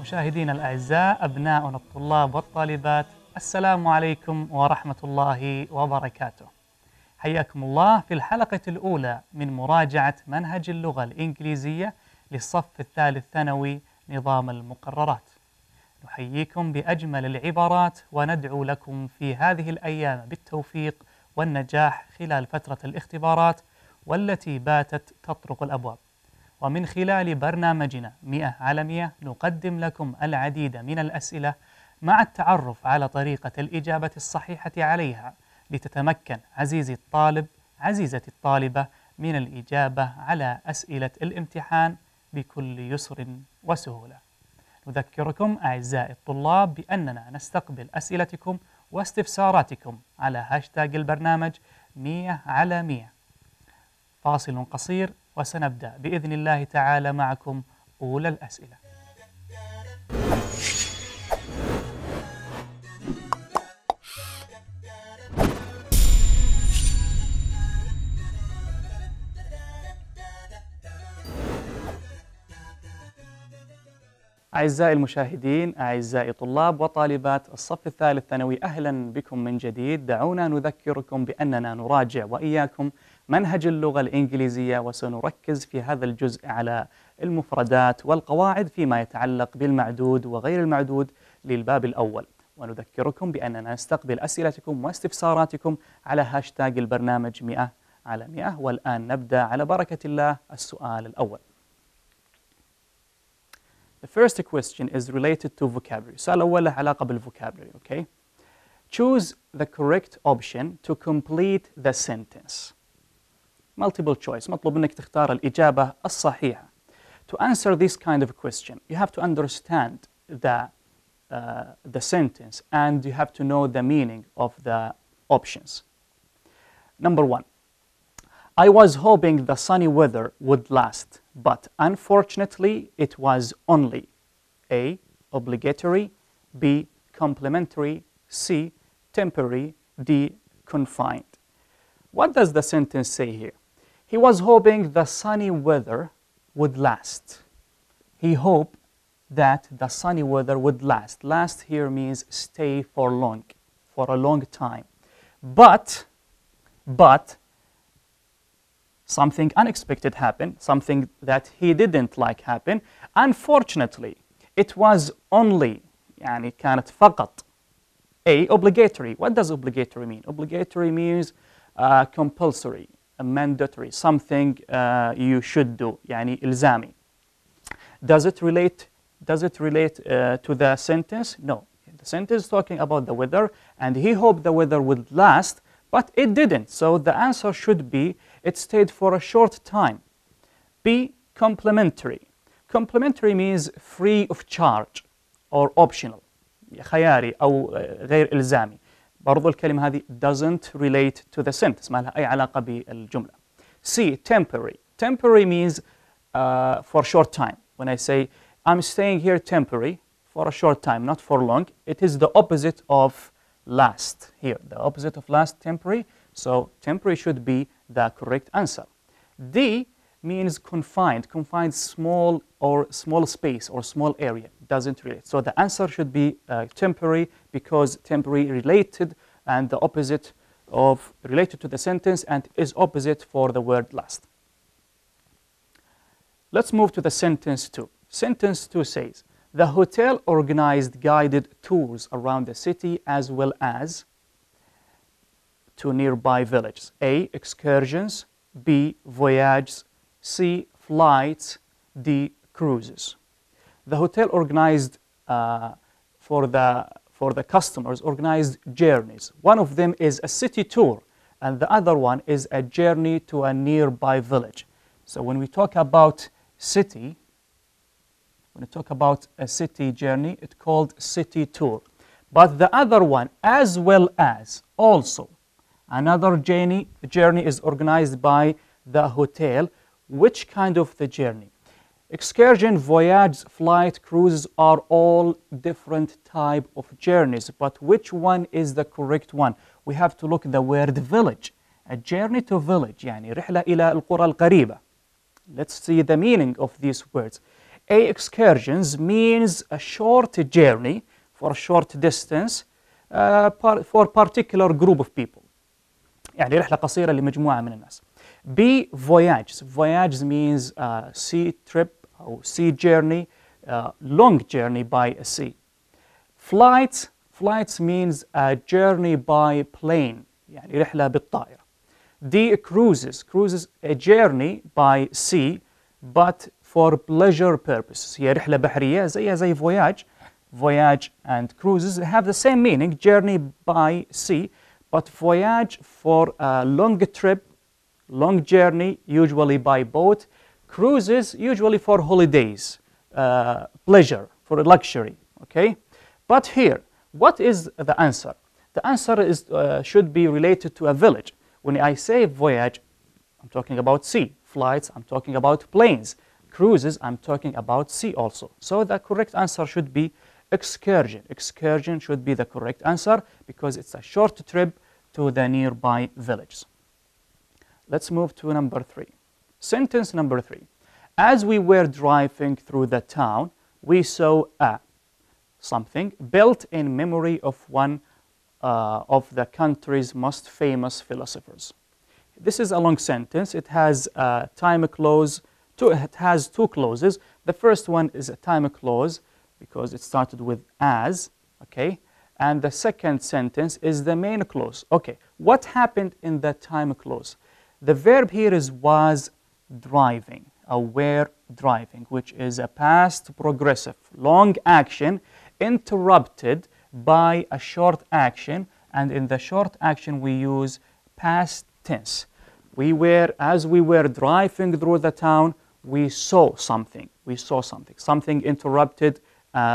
مشاهدينا الأعزاء، أبناؤنا الطلاب والطالبات، السلام عليكم ورحمة الله وبركاته. حياكم الله في الحلقة الأولى من مراجعة منهج اللغة الإنجليزية للصف الثالث ثانوي نظام المقررات. نحييكم بأجمل العبارات وندعو لكم في هذه الأيام بالتوفيق والنجاح خلال فترة الاختبارات والتي باتت تطرق الأبواب. ومن خلال برنامجنا 100 على 100 نقدم لكم العديد من الأسئلة مع التعرف على طريقة الإجابة الصحيحة عليها لتتمكن عزيزي الطالب عزيزتي الطالبة من الإجابة على أسئلة الامتحان بكل يسر وسهولة. نذكركم أعزائي الطلاب بأننا نستقبل أسئلتكم واستفساراتكم على هاشتاج البرنامج 100 على 100. فاصل قصير وسنبدأ بإذن الله تعالى معكم أولى الأسئلة. أعزائي المشاهدين، أعزائي طلاب وطالبات الصف الثالث ثانوي، أهلا بكم من جديد. دعونا نذكركم بأننا نراجع وإياكم منهج اللغة الإنجليزية، وسنركز في هذا الجزء على المفردات والقواعد فيما يتعلق بالمعدود وغير المعدود للباب الأول. ونذكركم بأننا نستقبل أسئلتكم واستفساراتكم على هاشتاج البرنامج 100 على 100. والآن نبدأ على بركة الله السؤال الأول. The first question is related to vocabulary. السؤال الأول له علاقة بالفوكابولري. Okay? Choose the correct option to complete the sentence. Multiple choice. مطلوب منك تختار الإجابة الصحيحة. To answer this kind of question, you have to understand the sentence and you have to know the meaning of the options. Number one, I was hoping the sunny weather would last, but unfortunately it was only A. obligatory, B. complementary, C. temporary, D. confined. What does the sentence say here? He was hoping the sunny weather would last. He hoped that the sunny weather would last. Last here means stay for a long time. But something unexpected happened, something that he didn't like happened. Unfortunately, it was only, يعني كانت فقط A. obligatory. What does obligatory mean? Obligatory means compulsory, mandatory, something you should do, يعني إلزامي. Does it relate to the sentence? No. The sentence is talking about the weather, and he hoped the weather would last, but it didn't. So the answer should be it stayed for a short time. B. complementary. Complementary means free of charge or optional. خياري أو غير إلزامي. برضو الكلمة هذه doesn't relate to the sentence، ما لها أي علاقة بالجملة. C. temporary. Temporary means for short time. When I say I'm staying here temporary for a short time, not for long, it is the opposite of last here. The opposite of last, temporary. So temporary should be the correct answer. D means confined. Confined, small space or small area. Doesn't relate. So the answer should be temporary, because temporary related and the opposite of related to the sentence and is opposite for the word last. Let's move to the sentence 2. Sentence 2 says, the hotel organized guided tours around the city as well as to nearby villages. A. excursions, B. voyages, C. flights, D. cruises. The hotel organized for the customers organized journeys. One of them is a city tour and the other one is a journey to a nearby village. So when we talk about city, When you talk about a city journey, it's called city tour. But the other one, as well as, also, another journey is organized by the hotel. Which kind of the journey? Excursion, voyage, flight, cruises are all different type of journeys. But which one is the correct one? We have to look at the word village. A journey to village, يعني رحلة إلى القرى القريبة. Let's see the meaning of these words. A excursions means a short journey for a short distance for particular group of people. يعني رحلة قصيرة لمجموعة من الناس. B. Voyages. Voyages means sea trip or sea journey, long journey by a sea. Flights means a journey by plane, يعني رحلة بالطائرة. D. Cruises a journey by sea but for pleasure purposes. هي رحلة بحرية زيها زي voyage and cruises have the same meaning, journey by sea, but voyage for a long trip, long journey, usually by boat. Cruises usually for holidays, pleasure, for luxury, okay? But here, what is the answer? The answer is should be related to a village. When I say voyage, I'm talking about sea. Flights, I'm talking about planes. Cruises, I'm talking about sea also. So the correct answer should be excursion. Excursion should be the correct answer because it's a short trip to the nearby villages. Let's move to number 3. Sentence number 3. As we were driving through the town, we saw something built in memory of one of the country's most famous philosophers. This is a long sentence. It has a time clause. It has two clauses. The first one is a time clause because it started with as, okay? And the second sentence is the main clause. Okay, what happened in the time clause? The verb here is was driving, or were driving, which is a past progressive long action interrupted by a short action, and in the short action we use past tense. As we were driving through the town, we saw something. Something interrupted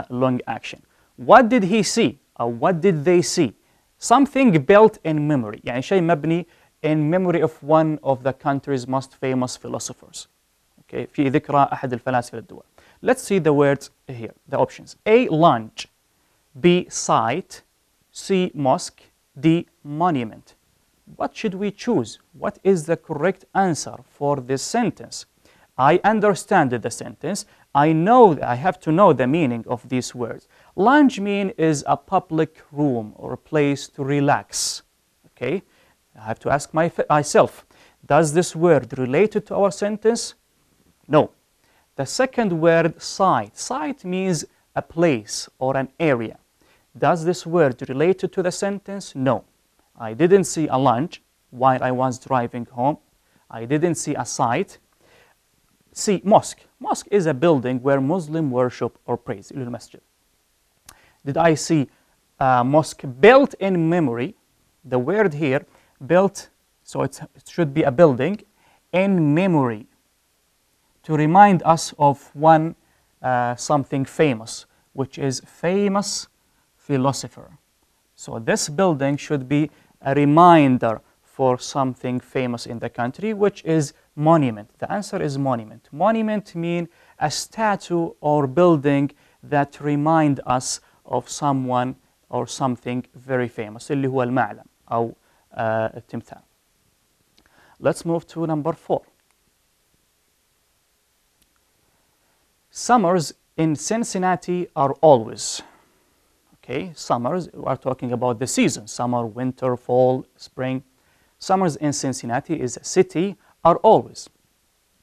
long action. What did he see? Or what did they see? Something built in memory. يعني شيء مبني in memory of one of the country's most famous philosophers. Okay, في ذكرى أحد الفلاسفة الدول. Let's see the words here, the options. A. Lunch. B. Site. C. Mosque. D. Monument. What should we choose? What is the correct answer for this sentence? I understand the sentence. I have to know the meaning of these words. Lounge is a public room or a place to relax. Okay, I have to ask myself, does this word related to our sentence? No. The second word, site. Site means a place or an area. Does this word related to the sentence? No. I didn't see a lunch while I was driving home. I didn't see a site. See, mosque. Mosque is a building where Muslim worship or praise. Masjid. Did I see a mosque built in memory? The word here, built, so it should be a building in memory to remind us of one something famous, which is famous philosopher. So this building should be a reminder for something famous in the country, which is monument. The answer is monument. Monument means a statue or building that remind us of someone or something very famous, اللي هو المعلم أو التمثال. Let's move to number 4. Summers in Cincinnati are always. Okay, summers, we are talking about the season, summer, winter, fall, spring. Summers in Cincinnati is a city are always.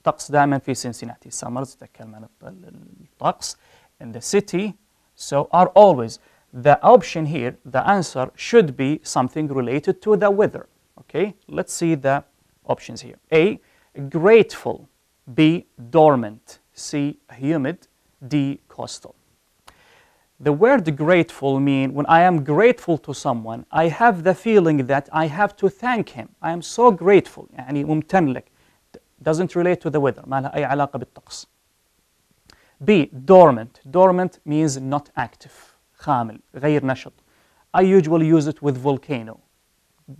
طقس دائما في Cincinnati. Summers تتكلم عن الطقس in the city, so are always. The option here, the answer should be something related to the weather. Okay, let's see the options here. A, grateful. B, dormant. C, humid. D, coastal. The word grateful means when I am grateful to someone, I have the feeling that I have to thank him. I am so grateful. يعني ممتن لك. Doesn't relate to the weather. ما لها أي علاقة بالطقس. B. Dormant. Dormant means not active. خامل غير نشط. I usually use it with volcano.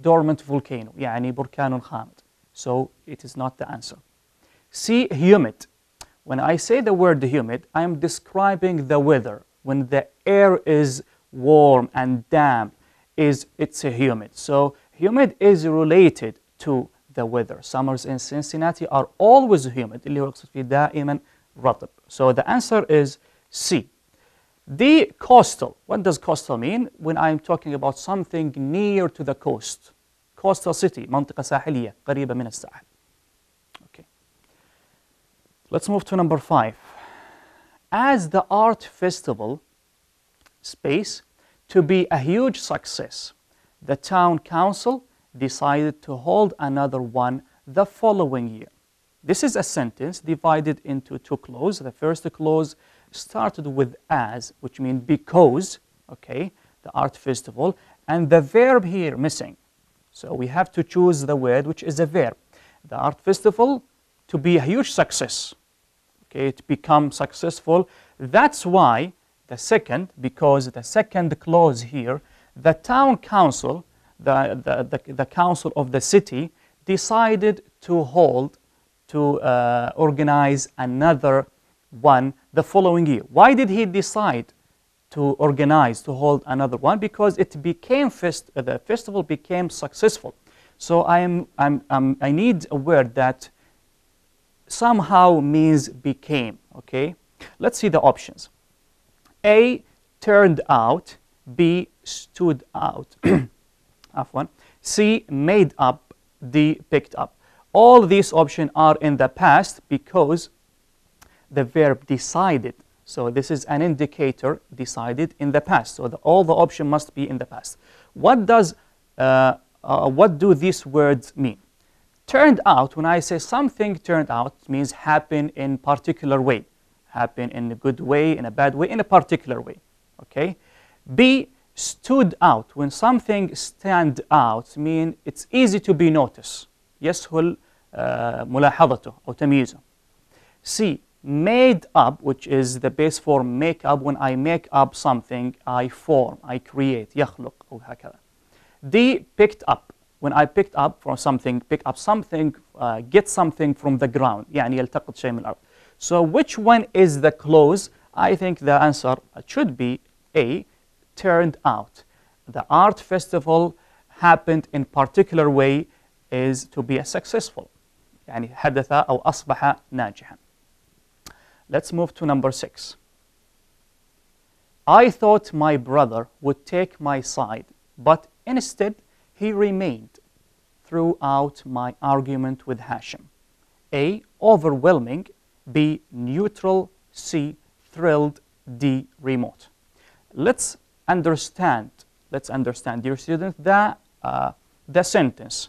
Dormant volcano يعني بركان خامد. So it is not the answer. C. Humid. When I say the word humid, I am describing the weather. When the air is warm and damp, it's a humid. So humid is related to the weather. Summers in Cincinnati are always humid. اللي هو يقصد فيه دائما رطب. So the answer is C. D. Coastal. What does coastal mean? When I'm talking about something near to the coast. Coastal city, منطقة ساحلية قريبة من الساحل. Okay. Let's move to number 5. As the art festival space to be a huge success, the town council decided to hold another one the following year. This is a sentence divided into two clauses. The first clause started with as, which means because, okay, the art festival, and the verb here missing. So we have to choose the word which is a verb. The art festival to be a huge success, okay, to become successful. That's why because the second clause here, the town council, the council of the city decided to organize another one the following year. Why did he decide to hold another one? Because it became the festival became successful. So I need a word that somehow means became. Okay, let's see the options. A. Turned out. B. Stood out. C. Made up. D. Picked up. All these options are in the past because the verb decided. So this is an indicator, decided in the past. So all the options must be in the past. What do these words mean? Turned out, when I say something turned out, means happen in particular way. Happen in a good way, in a bad way, in a particular way. Okay. B. Stood out. When something stand out, mean it's easy to be noticed. يسهل ملاحظته أو تمييزه. C. Made up, which is the base form make up. When I make up something, I form, I create, يخلق أو هكذا. D. Picked up. When I picked up from something, pick up something, get something from the ground. يعني يلتقط شيء من الأرض. So which one is the clause? I think the answer should be A. Turned out. The art festival happened in particular way is to be a successful. يعني حدث أو أصبح ناجحا. Let's move to number 6. I thought my brother would take my side, but instead he remained throughout my argument with Hashim. A. Overwhelming. B. Neutral. C. Thrilled. D. Remote. Let's understand, dear students, the sentence.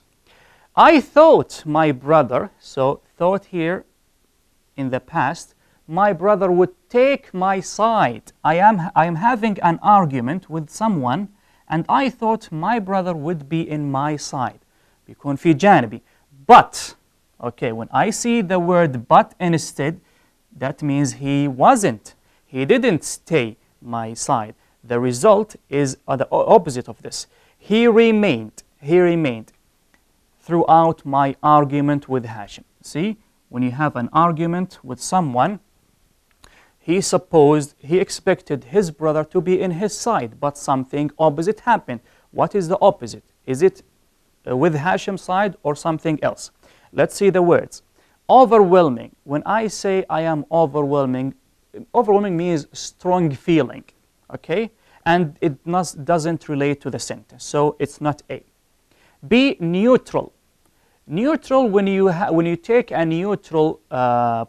I thought my brother, so thought here in the past, my brother would take my side. I am having an argument with someone and I thought my brother would be in my side. بيكون في جانبي. But, okay, when I see the word but instead, that means he didn't stay my side. The result is the opposite of this. He remained throughout my argument with Hashim. See, when you have an argument with someone, he expected his brother to be in his side, but something opposite happened. What is the opposite? Is it with Hashim's side or something else? Let's see the words. Overwhelming. When I say I am overwhelming means strong feeling, okay? And it doesn't relate to the sentence, so it's not A. B. Neutral. Neutral, when you take a neutral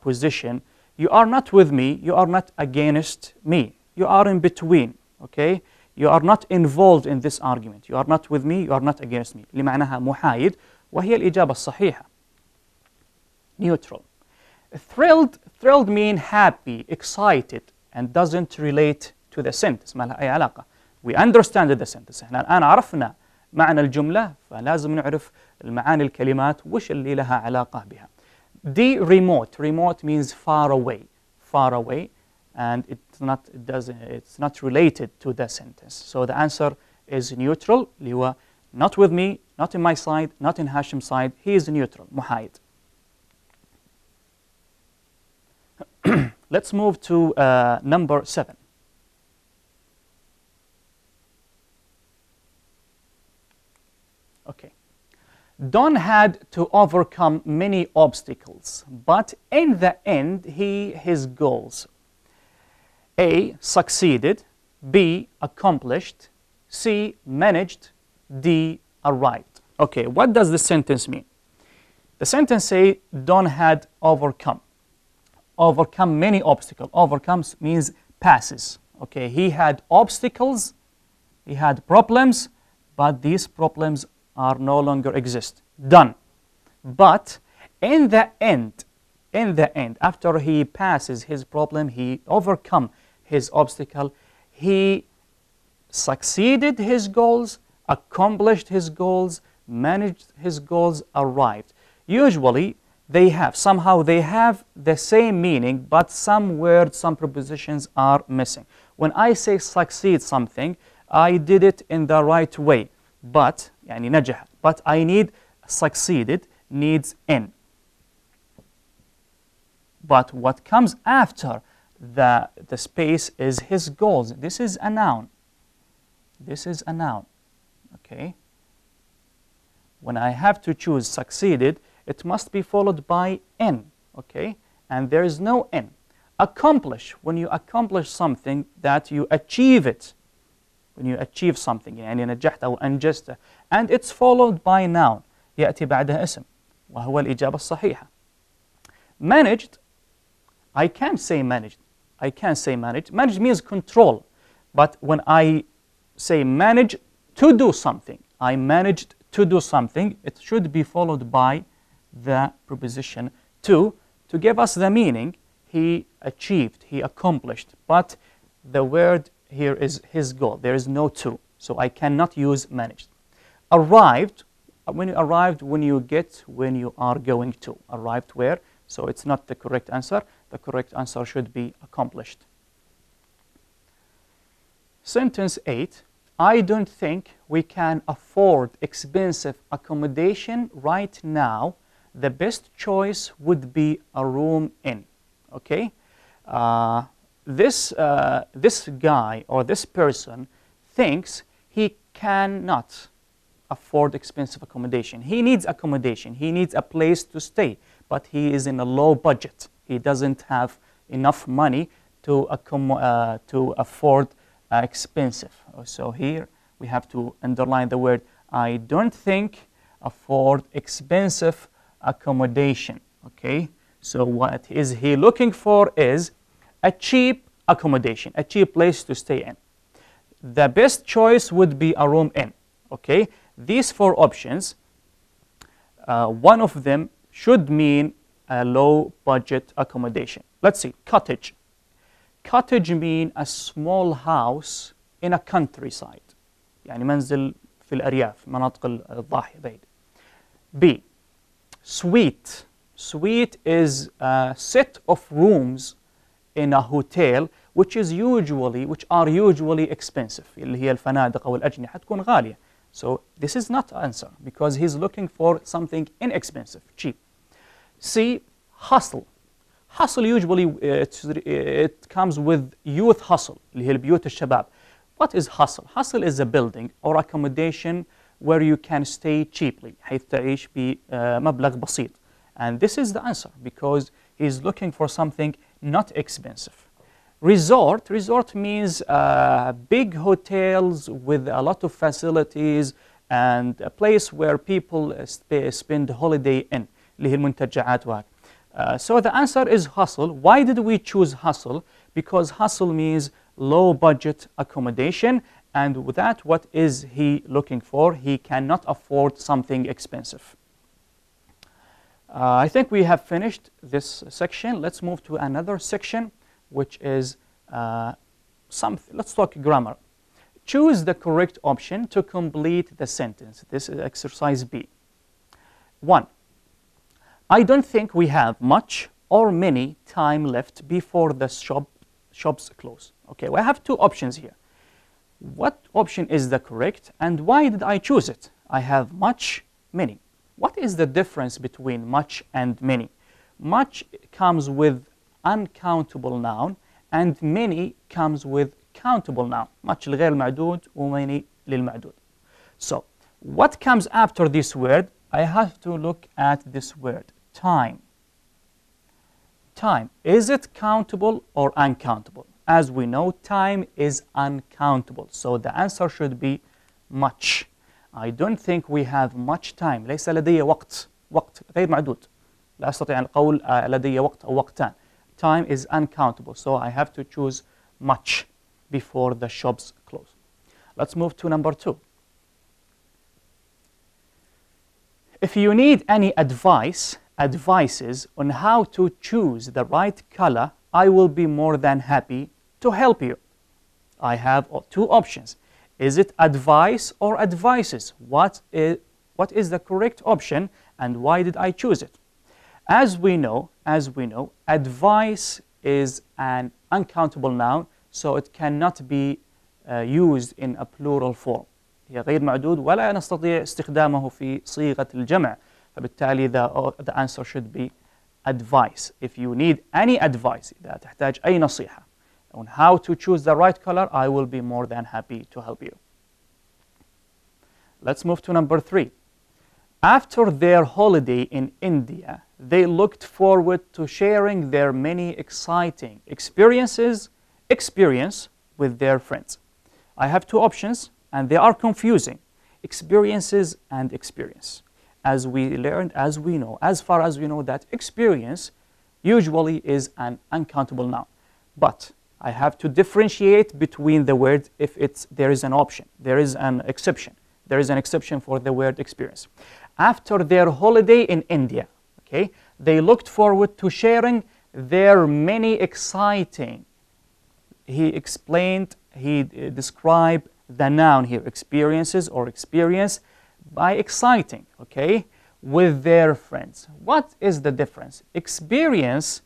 position, you are not with me, you are not against me. You are in between, okay? You are not involved in this argument. You are not with me, you are not against me. اللي معناها محايد وهي الإجابة الصحيحة. Neutral. Thrilled mean happy, excited, and doesn't relate to the sentence. ما لها أي علاقة. We understand the sentence. احنا الآن عرفنا معنى الجملة فلازم نعرف المعاني الكلمات وش اللي لها علاقة بها. D. Remote. Remote means far away. Far away. and it's not related to the sentence. So the answer is neutral. اللي هو not with me, not in my side, not in Hashim's side. He is neutral, محايد. Let's move to number 7. Okay. Don had to overcome many obstacles, but in the end, his goals. A, succeeded. B, accomplished. C, managed. D, arrived. Okay, what does the sentence mean? The sentence says Don had overcome. Overcome many obstacles. Overcome means passes. Okay, he had obstacles, he had problems, but these problems are no longer exist. Done. But in the end, after he passes his problem, he overcome his obstacle, he succeeded his goals, accomplished his goals, managed his goals, arrived. Usually, somehow they have the same meaning, but some words, some prepositions are missing. When I say succeed something, I did it in the right way. But, يعني نجح. But I need succeeded needs in. But what comes after the space is his goals. This is a noun. This is a noun. Okay. When I have to choose succeeded, it must be followed by in. Okay. And there is no in. Accomplish. When you accomplish something, that you achieve it. When you achieve something, يعني نجحت أو أنجزت, and it's followed by noun. يأتي بعدها اسم. وهو الإجابة الصحيحة. Managed. I can't say managed. I can't say managed. Managed means control. But when I say manage to do something, I managed to do something, it should be followed by the preposition to give us the meaning. He achieved, he accomplished. But the word here is his goal. There is no to. So I cannot use managed. Arrived. When you arrived, when you get, when you are going to. Arrived where? So it's not the correct answer. The correct answer should be accomplished. Sentence 8. I don't think we can afford expensive accommodation right now. The best choice would be a room in. Okay? This guy or this person thinks he cannot afford expensive accommodation. He needs accommodation. He needs a place to stay, but he is in a low budget. He doesn't have enough money to afford expensive. So here we have to underline the word I don't think afford expensive accommodation. Okay, so what is he looking for is a cheap accommodation, a cheap place to stay in. The best choice would be a room in. Okay, these 4 options, one of them should mean a low budget accommodation. Let's see, cottage. Cottage mean a small house in a countryside. يعني منزل في الأرياف، مناطق الضاحية بعيد. B. Suite. Suite is a set of rooms in a hotel which are usually expensive. اللي هي الفنادق أو الأجنحة تكون غالية. So this is not answer because he's looking for something inexpensive, cheap. C. Hustle. Hustle usually it comes with youth hustle اللي هي البيوت الشباب. What is hustle? Hustle is a building or accommodation where you can stay cheaply. حيث تعيش بمبلغ بسيط. And this is the answer because he's looking for something not expensive. Resort. Resort means big hotels with a lot of facilities and a place where people spend holiday in. اللي هي المنتجعات وهك. So the answer is hustle. Why did we choose hustle? Because hustle means low budget accommodation, and with that, what is he looking for? He cannot afford something expensive. I think we have finished this section. Let's move to another section, which is let's talk grammar. Choose the correct option to complete the sentence. This is exercise B. 1. I don't think we have much or many time left before the shops close. Okay, we have two options here. What option is the correct, and why did I choose it? I have much, many. What is the difference between much and many? Much comes with uncountable noun, and many comes with countable noun. much لغير المعدود ومany للمعدود. So, what comes after this word? I have to look at this word, time. Time, is it countable or uncountable? As we know, time is uncountable. So the answer should be much. I don't think we have much time. ليس لدي وقت. وقت غير معدود. لا أستطيع أن أقول لدي وقت أو وقتان. Time is uncountable. So I have to choose much before the shops close. Let's move to number 2. If you need any advices on how to choose the right color, I will be more than happy to help you. I have two options. Is it advice or advices? What is the correct option, and why did I choose it? As we know, advice is an uncountable noun, so it cannot be used in a plural form. هي غير معدود ولا نستطيع استخدامه في صيغة الجمع. فبالتالي the answer should be advice. If you need any advice, إذا تحتاج أي نصيحة on how to choose the right color, I will be more than happy to help you. Let's move to number 3. After their holiday in India, they looked forward to sharing their many exciting experience with their friends. I have two options, and they are confusing. Experiences and experience. As we learned, as far as we know that experience usually is an uncountable noun. But I have to differentiate between the words if there is an option, there is an exception. There is an exception for the word experience. After their holiday in India, okay, they looked forward to sharing their many exciting. He described the noun here, experiences or experience, by exciting, okay, with their friends. What is the difference? Experience,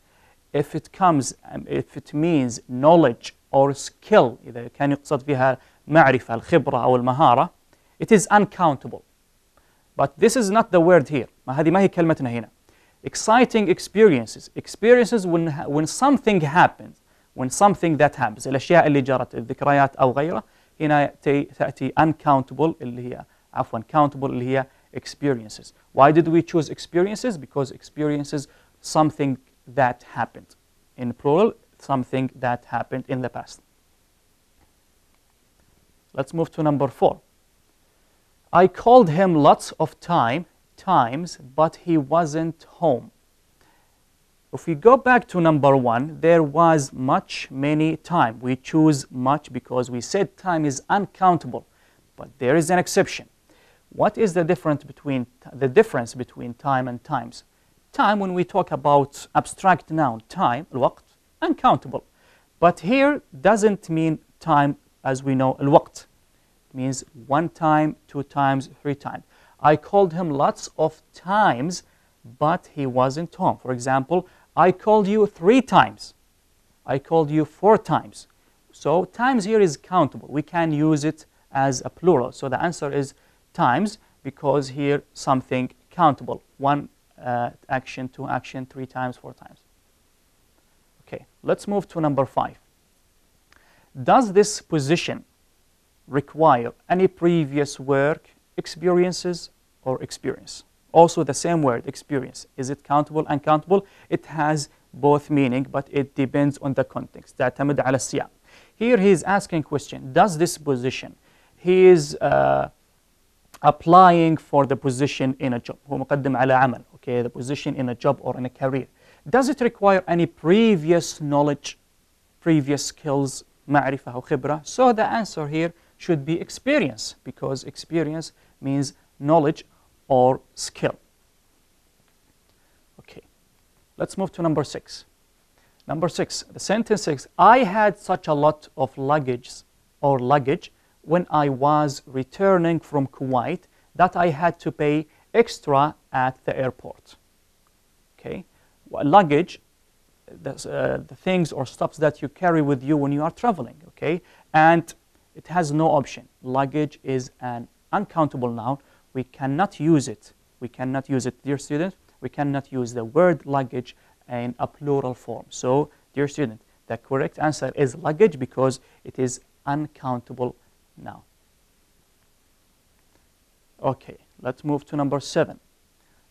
if it means knowledge or skill, إذا كان يقصد فيها معرفة الخبرة أو المهارة, it is uncountable. But this is not the word here. هذه ما هي كلمتنا هنا. Exciting experiences when something happens, when something that happens, الأشياء اللي جرت، الذكريات أو غيره. هنا تأتي uncountable اللي هي countable اللي هي experiences. Why did we choose experiences? Because experiences something that happened. In plural, something that happened in the past. Let's move to number 4. I called him lots of times, but he wasn't home. If we go back to number 1, there was much, many, time. We choose much because we said time is uncountable, but there is an exception. What is the difference between time and times? Time, when we talk about abstract noun, time, الوقت, uncountable. But here doesn't mean time as we know, الوقت. It means 1 time, 2 times, 3 times. I called him lots of times, but he wasn't home. For example, I called you 3 times. I called you 4 times. So times here is countable. We can use it as a plural. So the answer is times, because here something countable. 1 action, 2 action, 3 times, 4 times. Okay, let's move to number 5. Does this position require any previous work, experiences, or experience? Also the same word, experience. Is it countable, uncountable? It has both meaning, but it depends on the context. تعتمد على السياق. Here he is asking question, does this position, he is applying for the position in a job. هو مقدم على عمل. Okay, the position in a job or in a career. Does it require any previous knowledge, previous skills, معرفة أو خبرة? So the answer here should be experience, because experience means knowledge or skill. Okay, let's move to number 6. Number 6, the sentence 6, I had such a lot of luggage when I was returning from Kuwait that I had to pay extra at the airport. Okay, luggage the things or stuffs that you carry with you when you are traveling, okay? And it has no option. Luggage is an uncountable noun. We cannot use it. We cannot use it, dear student. We cannot use the word luggage in a plural form. So, dear student, the correct answer is luggage because it is uncountable noun. Okay, let's move to number 7.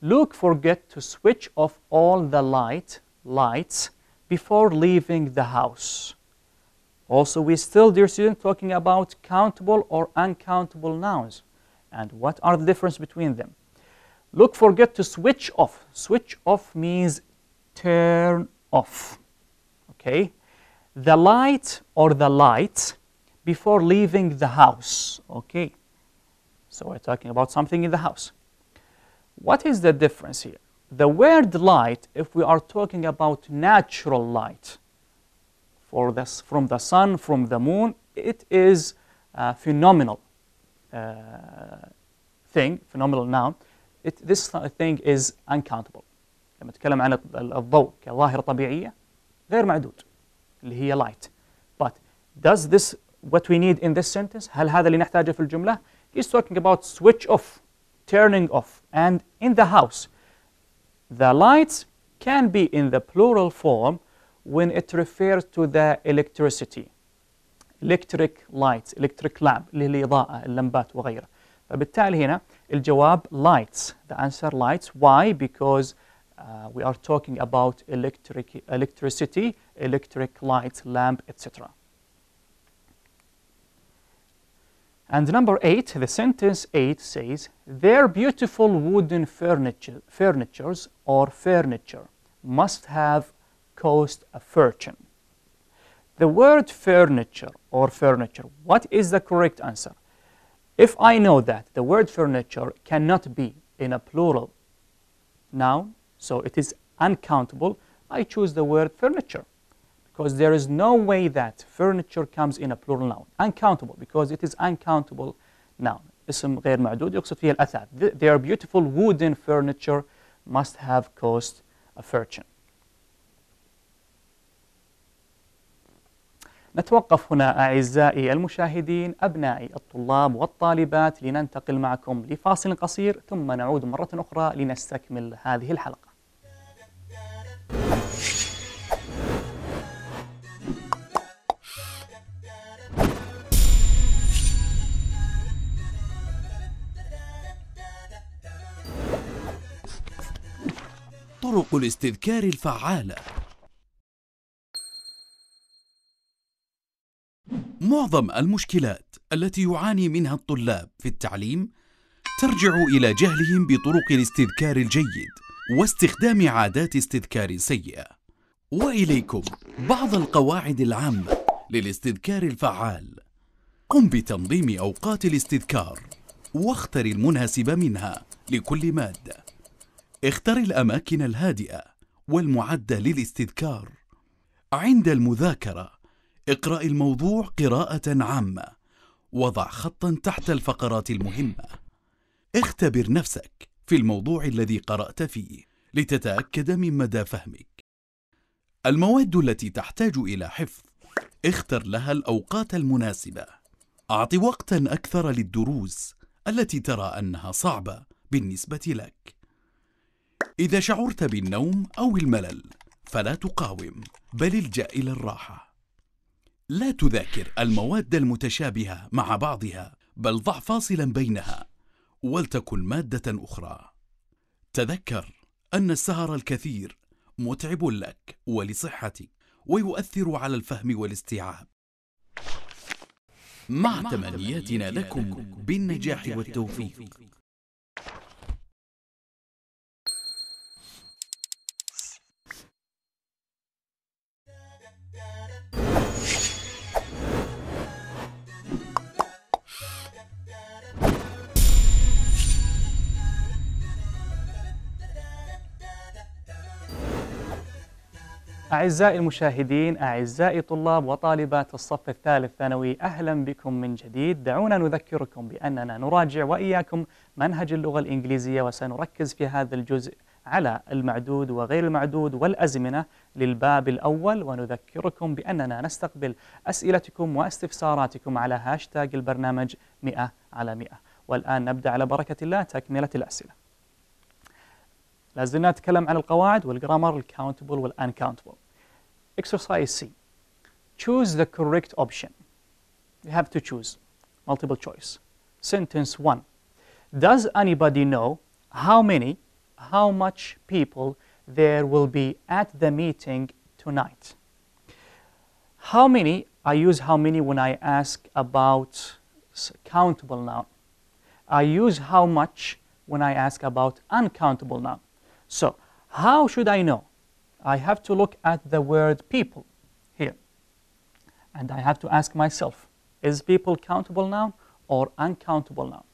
Luke forget to switch off all the lights before leaving the house. Also, we still, dear student, talking about countable or uncountable nouns. And what are the difference between them? Luke forget to switch off. Switch off means turn off. Okay? The light or the lights before leaving the house. Okay? So we're talking about something in the house. What is the difference here? The word light, if we are talking about natural light, from the sun, from the moon, it is a phenomenal thing, phenomenal noun. This thing is uncountable. لما نتكلم عن الضوء كظاهرة طبيعية غير معدود اللي هي light. But does this what we need in this sentence? هل هذا اللي نحتاجه في الجملة? He's talking about switch off, turning off. And in the house, the lights can be in the plural form when it refers to the electricity. Electric lights, electric lamp, اللي هي الإضاءة، اللمبات وغيرها. فبالتالي هنا الجواب lights. The answer lights. Why? Because we are talking about electricity, electric light, lamp, etc. And number 8, the sentence 8 says, their beautiful wooden furnitures or furniture must have cost a fortune. The word furniture or furniture, what is the correct answer? If I know that the word furniture cannot be in a plural noun, so it is uncountable, I choose the word furniture. Because there is no way that furniture comes in a plural noun. Uncountable, because it is uncountable noun. اسم غير معدود يقصد فيه الأثاث. Their beautiful wooden furniture must have cost a fortune. نتوقف هنا أعزائي المشاهدين أبنائي الطلاب والطالبات لننتقل معكم لفاصل قصير ثم نعود مرة أخرى لنستكمل هذه الحلقة. طرق الاستذكار الفعالة. معظم المشكلات التي يعاني منها الطلاب في التعليم ترجع إلى جهلهم بطرق الاستذكار الجيد واستخدام عادات استذكار سيئة. وإليكم بعض القواعد العامة للاستذكار الفعال. قم بتنظيم أوقات الاستذكار واختر المناسب منها لكل مادة. اختر الأماكن الهادئة والمعدة للاستذكار. عند المذاكرة اقرأ الموضوع قراءة عامة. وضع خطا تحت الفقرات المهمة. اختبر نفسك في الموضوع الذي قرأت فيه لتتأكد من مدى فهمك. المواد التي تحتاج إلى حفظ اختر لها الأوقات المناسبة. أعط وقتا أكثر للدروس التي ترى أنها صعبة بالنسبة لك. إذا شعرت بالنوم أو الملل فلا تقاوم بل الجأ إلى الراحة. لا تذاكر المواد المتشابهة مع بعضها بل ضع فاصلا بينها ولتكن مادة أخرى. تذكر أن السهر الكثير متعب لك ولصحتك ويؤثر على الفهم والاستيعاب. مع تمنياتنا لكم بالنجاح والتوفيق. أعزائي المشاهدين، أعزائي طلاب وطالبات الصف الثالث ثانوي، أهلا بكم من جديد. دعونا نذكركم بأننا نراجع وإياكم منهج اللغة الإنجليزية، وسنركز في هذا الجزء على المعدود وغير المعدود والأزمنة للباب الأول، ونذكركم بأننا نستقبل أسئلتكم واستفساراتكم على هاشتاج البرنامج 100/100. والآن نبدأ على بركة الله تكملة الأسئلة. لازلنا نتكلم عن القواعد والجرامر الكاونتبل والانكاونتبل. Exercise C. Choose the correct option. You have to choose. Multiple choice. Sentence 1. Does anybody know how much people there will be at the meeting tonight? How many, I use how many when I ask about countable noun. I use how much when I ask about uncountable noun. So, how should I know? I have to look at the word people here. And I have to ask myself, is people countable noun or uncountable noun?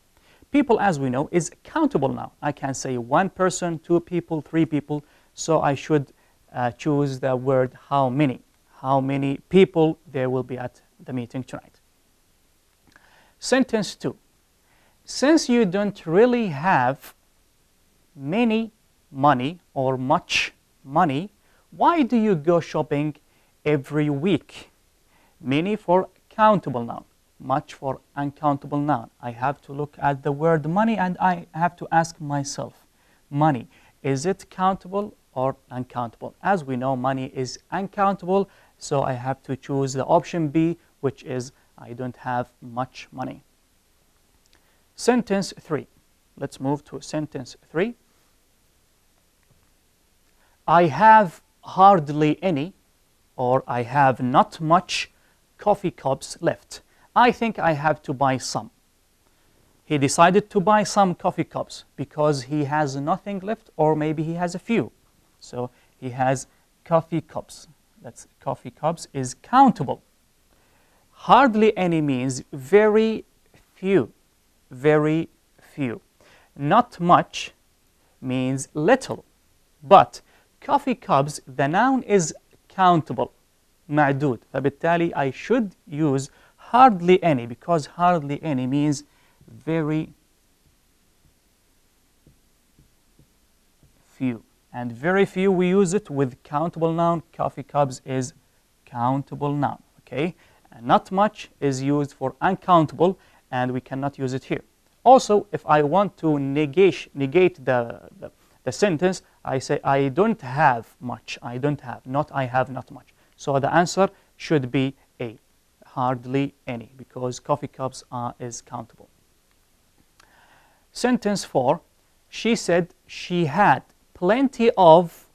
People, as we know, is countable noun. I can say one person, two people, three people. So I should choose the word how many. How many people there will be at the meeting tonight. Sentence 2. Since you don't really have many money or much money, why do you go shopping every week? Many for countable noun, much for uncountable noun. I have to look at the word money and I have to ask myself, money, is it countable or uncountable? As we know, money is uncountable, so I have to choose the option B, which is I don't have much money. Sentence 3. Let's move to sentence 3. I have hardly any, or I have not much coffee cups left. I think I have to buy some. He decided to buy some coffee cups because he has nothing left, or maybe he has a few. So he has coffee cups. That's coffee cups is countable. Hardly any means very few. Very few. Not much means little. But coffee cups, the noun is countable. معدود. فبالتالي I should use hardly any, because hardly any means very few. And very few, we use it with countable noun. Coffee cups is countable noun. Okay? And not much is used for uncountable, and we cannot use it here. Also, if I want to negate the sentence, I say I don't have much. I don't have. Not I have not much. So the answer should be A, hardly any, because coffee cups is countable. Sentence 4, she said she had plenty of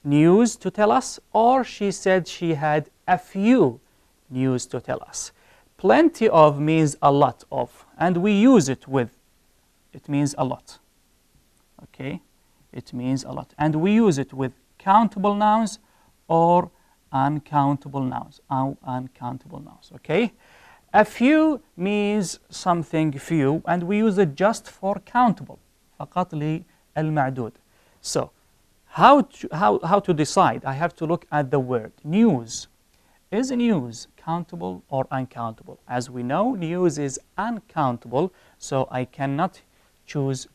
news to tell us, or she said she had a few news to tell us. Plenty of means a lot of, and we use it with, it means a lot. Okay, it means a lot. And we use it with countable nouns or uncountable nouns. Uncountable nouns, okay? A few means something few, and we use it just for countable. فقط للمعدود. So, how to decide? I have to look at the word news. Is news countable or uncountable? As we know, news is uncountable, so I cannot choose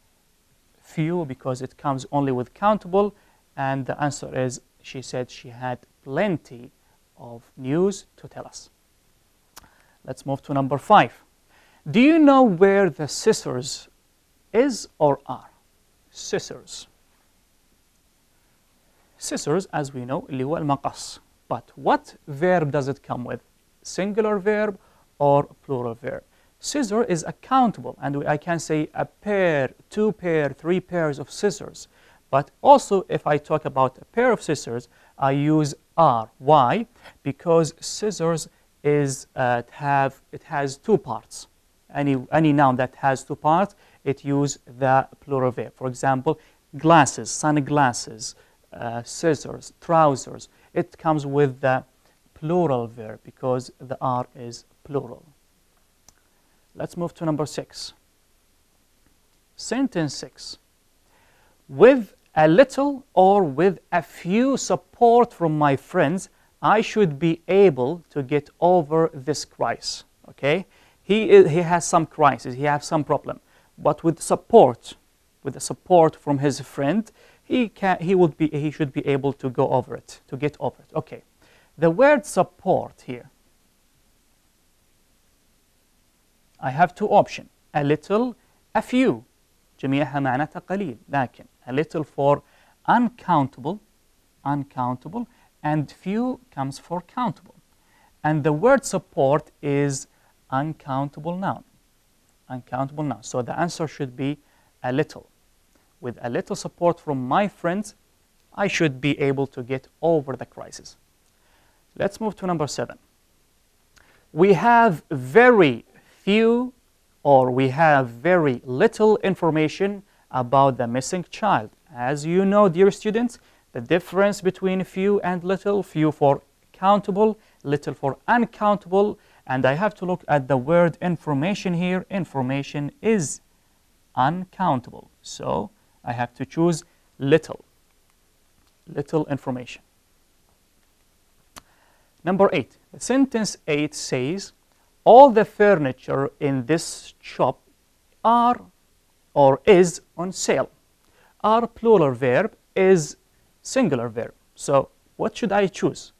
few because it comes only with countable, and the answer is she said she had plenty of news to tell us. Let's move to number 5. Do you know where the scissors is or are? Scissors. Scissors, as we know, اللي هو المقص. But what verb does it come with? Singular verb or plural verb? Scissor is countable, and I can say a pair, 2 pair, 3 pairs of scissors. But also, if I talk about a pair of scissors, I use are. Why? Because scissors is it has 2 parts. Any noun that has 2 parts, it uses the plural verb. For example, glasses, sunglasses, scissors, trousers. It comes with the plural verb because the are is plural. Let's move to number 6. Sentence 6. With a little or with a few support from my friends, I should be able to get over this crisis. Okay? He has some crisis, he has some problem. But with support, with the support from his friend, he should be able to go over it, to get over it. Okay. The word support here, I have two options, a little, a few. جميعها معناتها قليل، لكن a little for uncountable, and few comes for countable. And the word support is uncountable noun. So the answer should be a little. With a little support from my friends, I should be able to get over the crisis. Let's move to number 7. We have very few, or we have very little information about the missing child. As you know, dear students, the difference between few and little, few for countable, little for uncountable, and I have to look at the word information here. Information is uncountable, so I have to choose little information. Number 8, sentence 8 says, all the furniture in this shop are or is on sale. Are plural verb, is singular verb. So what should I choose?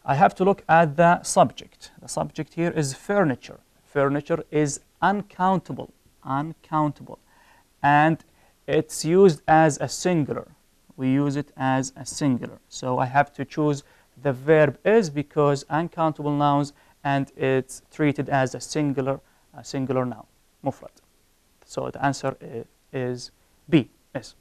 I have to look at the subject. The subject here is furniture. Furniture is uncountable, and it's used as a singular. We use it as a singular. So I have to choose the verb is, because uncountable nouns, and it's treated as a singular noun, mufrad. So the answer is B, is.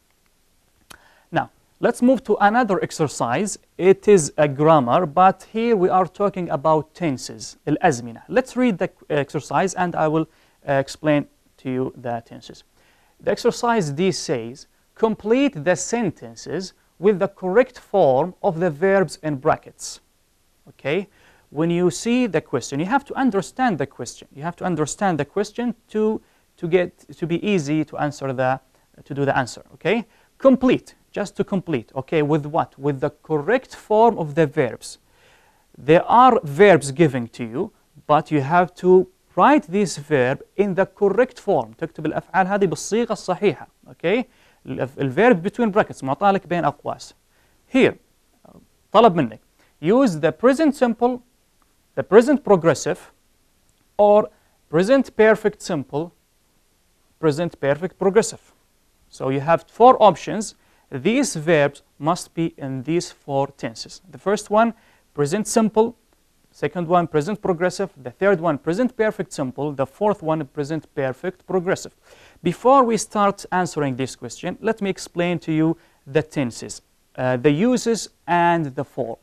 Now, let's move to another exercise. It is a grammar, but here we are talking about tenses, al-azmina. Let's read the exercise and I will explain to you the tenses. The exercise D says, complete the sentences with the correct form of the verbs in brackets. Okay? When you see the question, you have to understand the question. You have to understand the question to be easy to answer to do the answer. Okay? Complete, just to complete. Okay, with what? With the correct form of the verbs. There are verbs given to you, but you have to write this verb in the correct form. تكتب الأفعال هذه بالصيغة الصحيحة. Okay? الverb between brackets معطى لك بين أقواس. Here, طلب منك. Use the present simple, the present progressive, or present perfect simple, present perfect progressive. So you have 4 options. These verbs must be in these 4 tenses. The first one, present simple. Second one, present progressive. The third one, present perfect simple. The fourth one, present perfect progressive. Before we start answering this question, let me explain to you the tenses, the uses, and the form.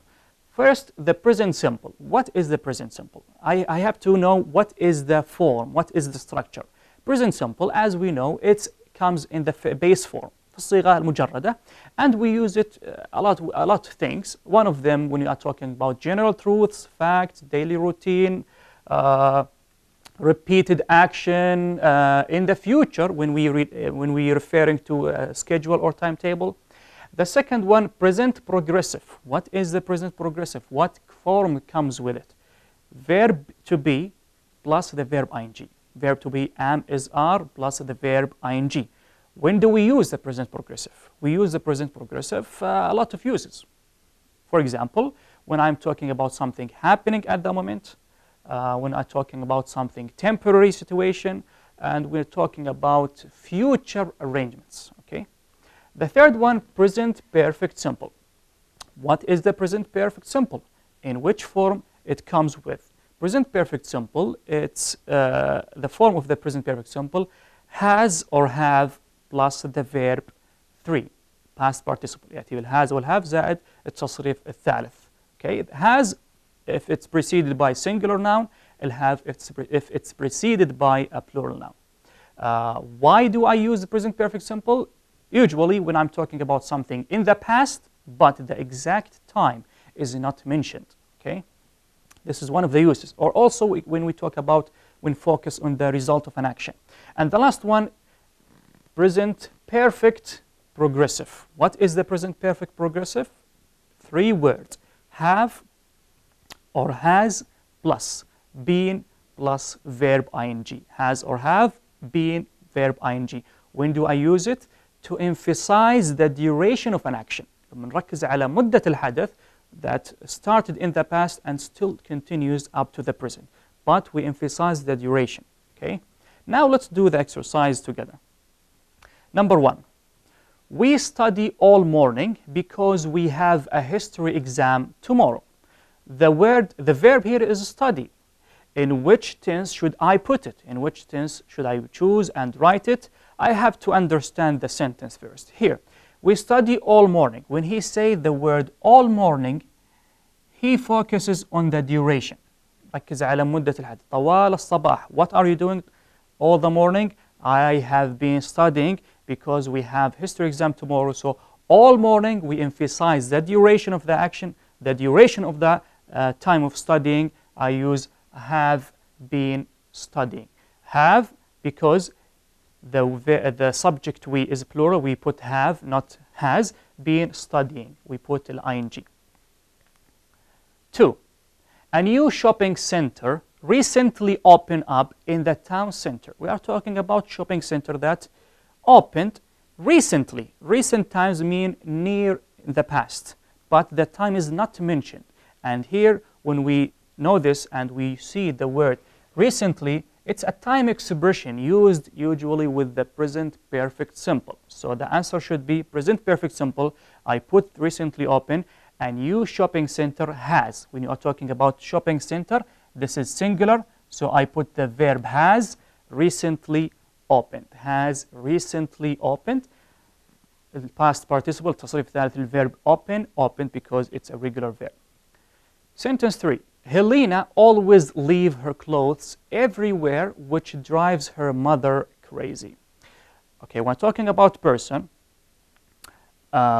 First, the present simple. What is the present simple? I have to know what is the form, what is the structure. Present simple, as we know, it comes in the base form, الصيغة المجردة, and we use it a lot of things. One of them, when you are talking about general truths, facts, daily routine, repeated action, in the future when we referring to a schedule or timetable. The second one, present progressive. What is the present progressive? What form comes with it? Verb to be plus the verb ing. Verb to be am, is, are plus the verb ing. When do we use the present progressive? We use the present progressive a lot of uses. For example, when I'm talking about something happening at the moment, when I'm talking about something temporary situation, and we're talking about future arrangements. Okay. The third one, present perfect simple. What is the present perfect simple? In which form it comes with? Present perfect simple, it's the form of the present perfect simple has or have plus the verb 3, past participle. يأتي بالهاز والهاف زائد التصريف الثالث. Okay, it has if it's preceded by singular noun, it'll have if it's preceded by a plural noun. Why do I use the present perfect simple? Usually when I'm talking about something in the past, but the exact time is not mentioned. Okay, this is one of the uses. Or also when we talk about, when focus on the result of an action. And the last one, present perfect progressive. What is the present perfect progressive? 3 words, have or has plus been plus verb ing. Has or have, been, verb ing. When do I use it? to emphasize the duration of an action. بنركز على مدة الحدث that started in the past and still continues up to the present. But we emphasize the duration. Okay? Now let's do the exercise together. Number 1. We study all morning because we have a history exam tomorrow. The verb here is study. In which tense should I put it? In which tense should I choose and write it? I have to understand the sentence first. Here, we study all morning. When he says the word all morning, he focuses on the duration. ركز على مدة الحدث. طوال الصباح. What are you doing all the morning? I have been studying because we have history exam tomorrow. So all morning we emphasize the duration of the action, the duration of the time of studying. I use have been studying. Have, because the subject we is plural, we put have, not has. Been studying, we put ing. 2. A new shopping center recently opened up in the town center. We are talking about shopping center that opened recently. Recent times mean near the past, but the time is not mentioned. And here, when we know this and we see the word recently, it's a time expression used usually with the present perfect simple. So the answer should be present perfect simple. I put recently open. A new shopping center has. When you are talking about shopping center, this is singular. So I put the verb has recently opened. Has recently opened. The past participle, تصريف ثالث الverb open. Opened because it's a regular verb. Sentence 3. Helena always leaves her clothes everywhere, which drives her mother crazy. Okay, when talking about person,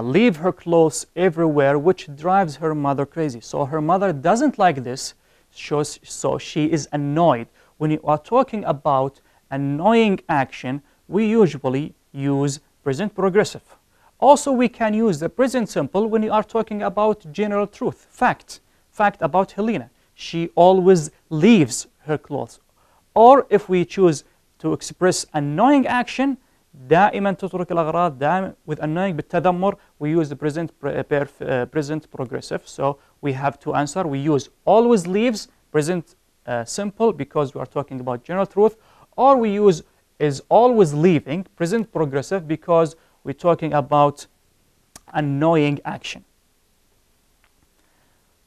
leave her clothes everywhere, which drives her mother crazy. So her mother doesn't like this, so she is annoyed. When you are talking about annoying action, we usually use present progressive. Also, we can use the present simple when you are talking about general truth, fact about Helena. She always leaves her clothes. Or if we choose to express annoying action, دائما تترك الأغراض. دائما with annoying بالتذمر, we use the present progressive. So we have to answer. We use always leaves, present simple, because we are talking about general truth. Or we use is always leaving, present progressive, because we're talking about annoying action.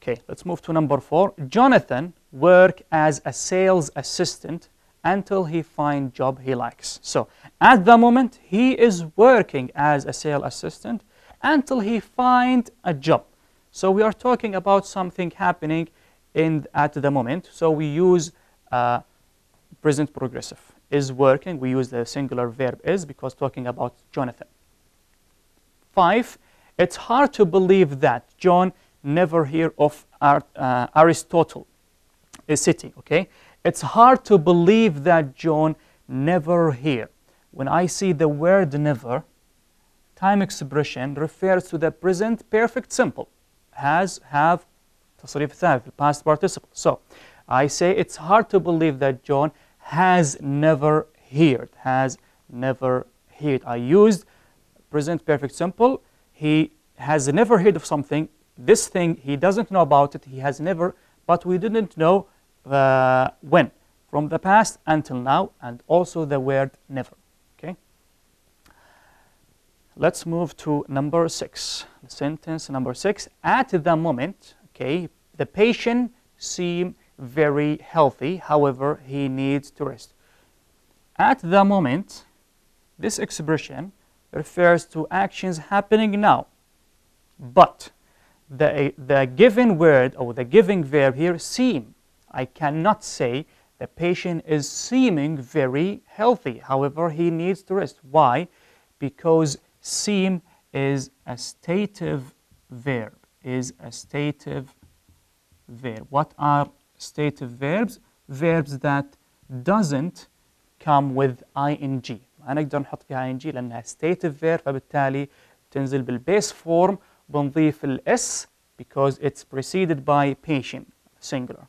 Okay, let's move to number 4. Jonathan worked as a sales assistant until he finds job he likes. So at the moment, he is working as a sales assistant until he finds a job. So we are talking about something happening at the moment. So we use present progressive. Is working. We use the singular verb is because talking about Jonathan. 5. It's hard to believe that John never heard of Aristotle, a city. Okay, it's hard to believe that John never heard. When I see the word never, time expression refers to the present perfect simple. Has, have, تصريف ثالث, past participle. So I say it's hard to believe that John has never heard. Has never heard. I used present perfect simple. He has never heard of something. This thing, he doesn't know about it. He has never, but we didn't know when. From the past until now, and also the word never. Okay. Let's move to number 6. Sentence number 6. At the moment, okay, the patient seems very healthy. However, he needs to rest. At the moment, this expression refers to actions happening now. But the given word or the given verb here, seem. I cannot say the patient is seeming very healthy. However, he needs to rest. Why? Because seem is a stative verb. Is a stative verb. What are stative verbs? Verbs that doesn't come with ing. ما نقدر نحط فيها ing لأنها stative verb، فبالتالي تنزل بالبيس فورم، بنضيف الاس because it's preceded by patient, singular.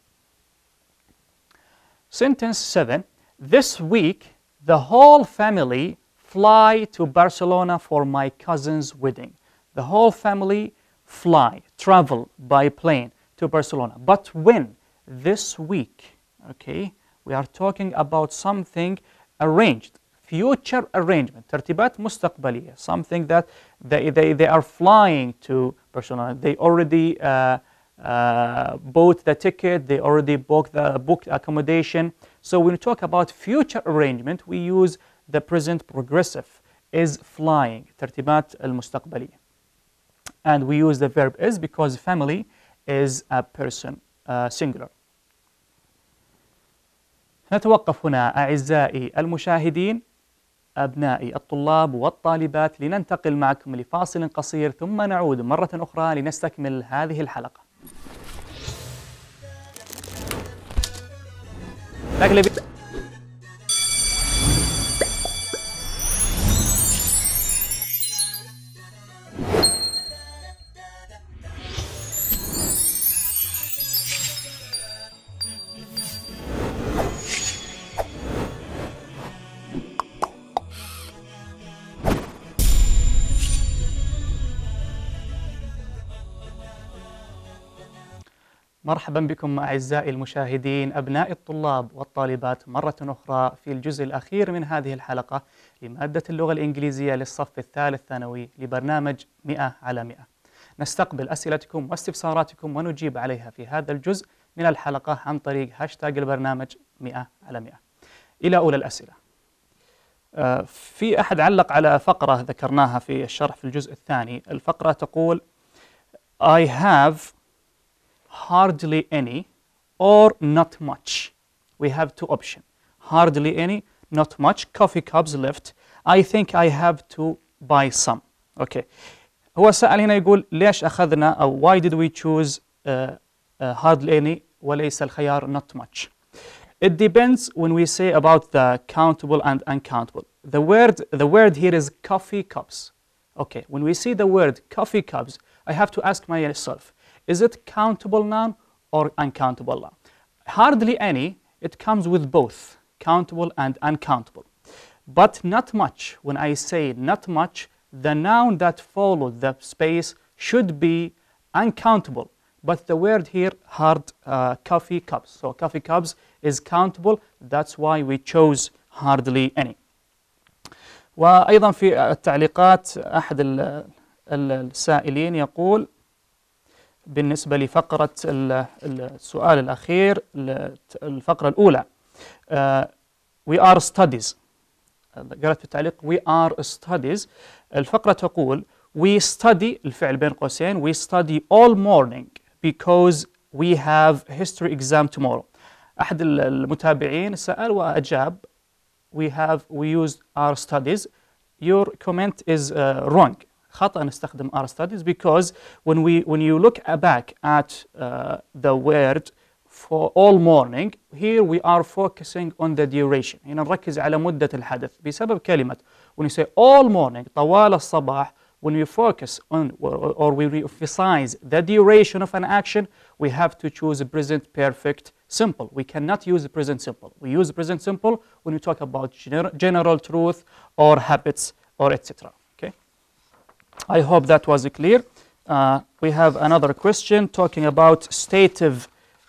Sentence 7. This week, the whole family fly to Barcelona for my cousin's wedding. The whole family fly, travel by plane to Barcelona. But when? This week. Okay, we are talking about something arranged, future arrangement, ترتيبات مستقبلية, something that they are flying to Barcelona. They already bought the ticket, they already booked accommodation. So when we talk about future arrangement, we use the present progressive, is flying, ترتيبات المستقبلية. And we use the verb is because family is a person, singular. نتوقف هنا أعزائي المشاهدين، أبنائي الطلاب والطالبات، لننتقل معكم لفاصل قصير ثم نعود مرة أخرى لنستكمل هذه الحلقة. مرحبا بكم أعزائي المشاهدين، أبناء الطلاب والطالبات، مرة أخرى في الجزء الأخير من هذه الحلقة لمادة اللغة الإنجليزية للصف الثالث ثانوي لبرنامج 100 على 100. نستقبل أسئلتكم واستفساراتكم ونجيب عليها في هذا الجزء من الحلقة عن طريق هاشتاج البرنامج 100 على 100. إلى أولى الأسئلة. في أحد علق على فقرة ذكرناها في الشرح في الجزء الثاني. الفقرة تقول I have hardly any or not much. We have two options. Hardly any, not much. Coffee cups left. I think I have to buy some. Okay. هو سأل هنا يقول ليش أخذنا أو why did we choose hardly any وليس الخيار not much. It depends when we say about the countable and uncountable. The word here is coffee cups. Okay. When we see the word coffee cups, I have to ask myself, is it countable noun or uncountable noun? Hardly any, it comes with both countable and uncountable. But not much, when I say not much, the noun that follows the space should be uncountable. But the word here, coffee cups. So coffee cups is countable, that's why we chose hardly any. وأيضا في التعليقات أحد السائلين يقول بالنسبة لفقرة السؤال الأخير، الفقرة الأولى we are studies. قالت في التعليق we are studies. الفقرة تقول we study، الفعل بين قوسين، we study all morning because we have history exam tomorrow. أحد المتابعين سأل وأجاب we use our studies. Your comment is wrong. خطأ نستخدم our studies because when you look back at the word for all morning, here we are focusing on the duration. هنا نركز على مدة الحدث بسبب كلمة when you say all morning طوال الصباح. When we focus on or we emphasize the duration of an action, we have to choose a present perfect simple. We cannot use the present simple. We use the present simple when we talk about general truth or habits or etc. Okay. I hope that was clear. We have another question talking about stative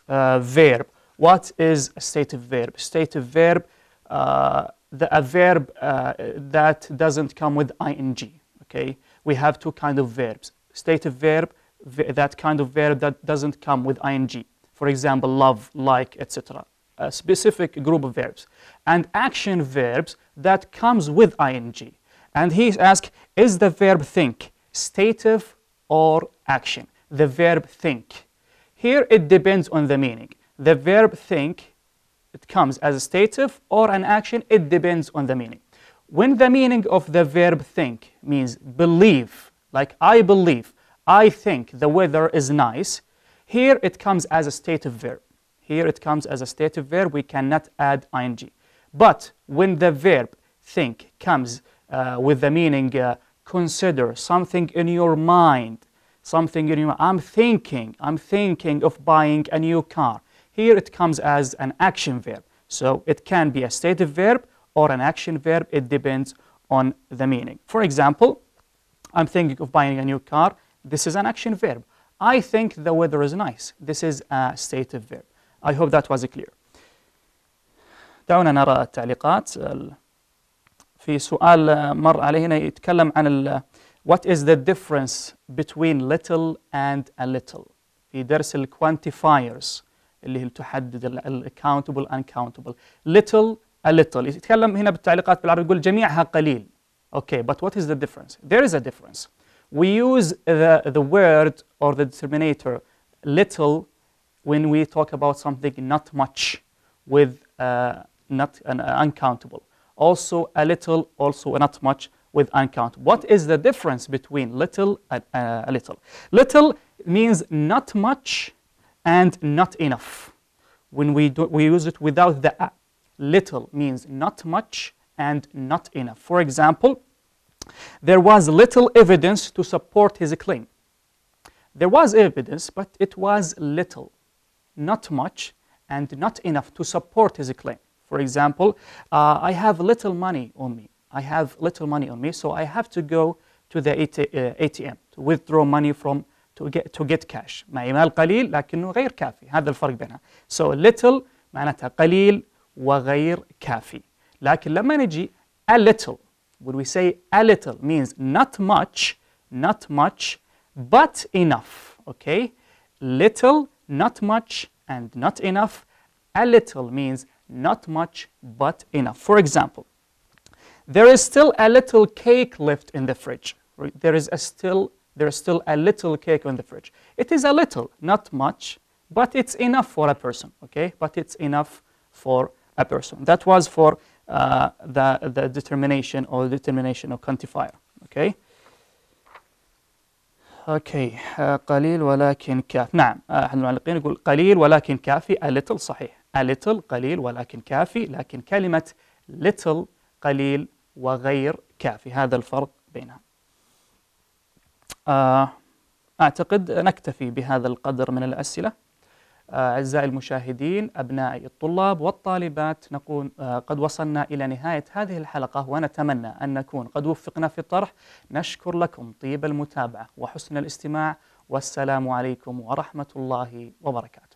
verb. What is a stative verb? Stative verb, a verb that doesn't come with ing. Okay, we have two kinds of verbs. Stative verb, that kind of verb that doesn't come with ing. For example, love, like, etc. A specific group of verbs. And action verbs that comes with ing. And he's asked, is the verb think stative or action? The verb think. Here it depends on the meaning. The verb think, it comes as a stative or an action, it depends on the meaning. When the meaning of the verb think means believe, like I believe, I think the weather is nice, here it comes as a stative verb. Here it comes as a stative verb, we cannot add ing. But when the verb think comes with the meaning consider, something in your mind, something in your I'm thinking of buying a new car. Here it comes as an action verb. So it can be a stative verb or an action verb, it depends on the meaning. For example, I'm thinking of buying a new car. This is an action verb. I think the weather is nice. This is a stative verb. I hope that was clear. دعونا نرى التعليقات. في سؤال مر علينا يتكلم عن what is the difference between little and a little في درس ال quantifiers اللي هي تحدد ال countable uncountable. Little a little يتكلم هنا بالتعليقات بالعربي يقول جميعها قليل. Okay, but what is the difference? There is a difference. We use the word or the determinator little when we talk about something not much with not uncountable. Also a little, also not much with uncountable. What is the difference between little and a little? Little means not much and not enough. When we use it without the a. Little means not much and not enough. For example, there was little evidence to support his claim. There was evidence, but it was little, not much, and not enough to support his claim. For example, I have little money on me. I have little money on me, so I have to go to the ATM to withdraw money from to get cash. معي مال قليل لكنه غير كافي. هذا الفرق بينها. So little معناتها قليل وغير كافي. لكن لما نجي a little, when we say a little means not much, but enough. Okay, little, not much, and not enough. A little means not much, but enough. For example, there is still a little cake left in the fridge. There is still a little cake in the fridge. It is a little, not much, but it's enough for a person. Okay, but it's enough for a person. That was for the determination or quantifier. Okay. Okay. قليل ولكن كافي. نعم. أحد المعلقين يقول قليل ولكن كافي. A little صحيح. A little قليل ولكن كافي. لكن كلمة little قليل وغير كافي. هذا الفرق بينها. أعتقد نكتفي بهذا القدر من الأسئلة. أعزائي المشاهدين، أبنائي الطلاب والطالبات، نكون قد وصلنا إلى نهاية هذه الحلقة، ونتمنى أن نكون قد وفقنا في الطرح. نشكر لكم طيب المتابعة وحسن الاستماع، والسلام عليكم ورحمة الله وبركاته.